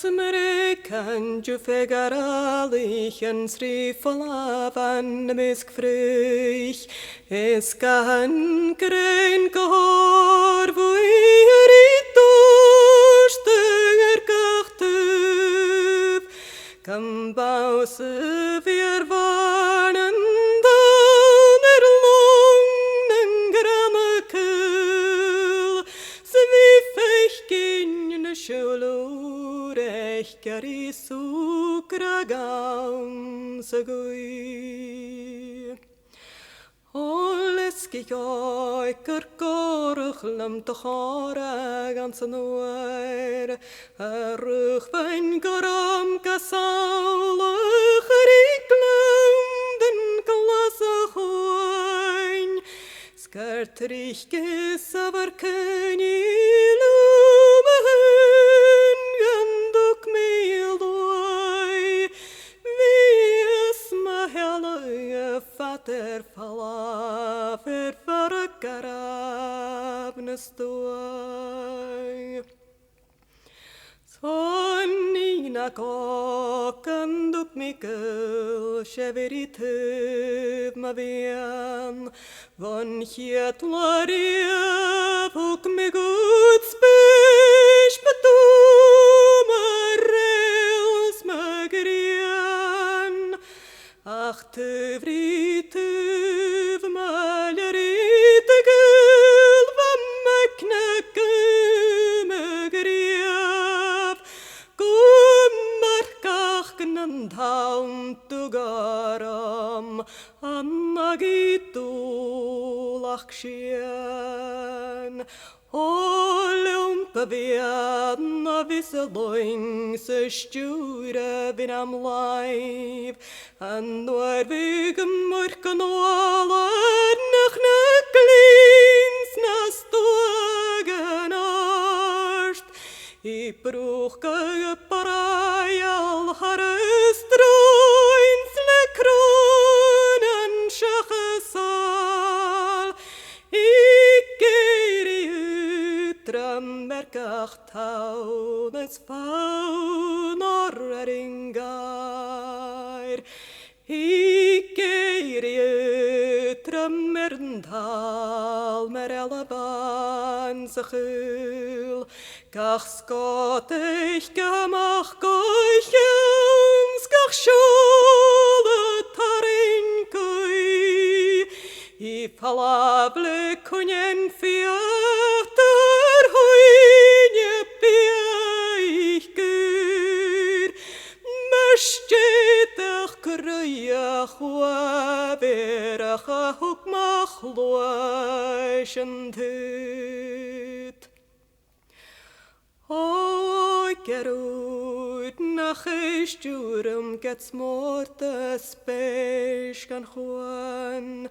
Smreken ju fegaralichen srifalavan miskfrich, es kan grein gehor vuiritur stugger kan bause weer warnen dan longen grammekul, zwifig in de schulur echt gari sukragaun segui. Oleski joi kerkorig lam te chora gans an oer, rug van garam kasaulig riklum den klasse hoin, skartrich gesavar kenilumen ganduk meildoi, vies ma helle fater falafer varkarabnestoi. Sonnina kokanduk mikkel cheveritiv ma vien, van hiet lariev ook me goed spes betumarels magrien, ach te vritiv maleriete gul van me knakke magriev, kummarkach gnandhaun tu garam annagitu lachsien. Olum pavian a visseloing se sture vin am live, and waar vigem morkan oalar nach na klins na stogen arst, I bruche parajal harestroins le kronen schachesal, Merkach taun es faun orringair, Hikerie trammerdal merelaban sechul, Gach skotich gamach goichens, Gach schole tarinkui, I palable kunyen fiater hoinje piaich gur, Mestetach kruiach waberach a hukmach loischen tut. Oi gerud nach isturum gets mortes pesh kan juan,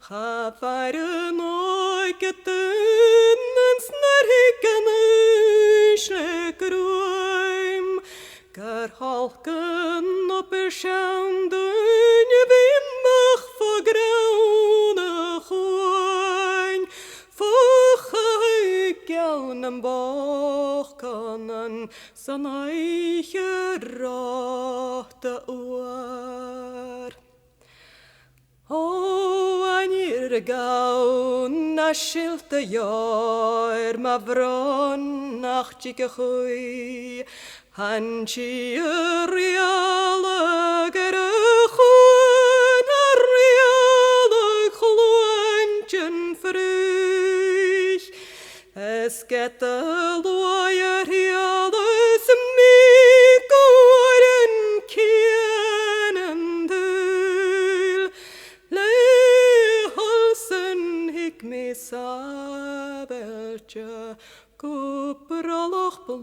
Chafaren oi getunnens nar hikken uislek ruim, Gar halken op schaundun je bimmach voor graune goin, Voor gaunen boch kannen san eiche rote oor. Anir gaun na schilte jaar ma vron nach chike chui, Hanchi riala geruchun a riala chluantjen fruich, Es gette loyer hiales mi goren kienendul, Le halsen hik me sabeltje, Kupralach blamage.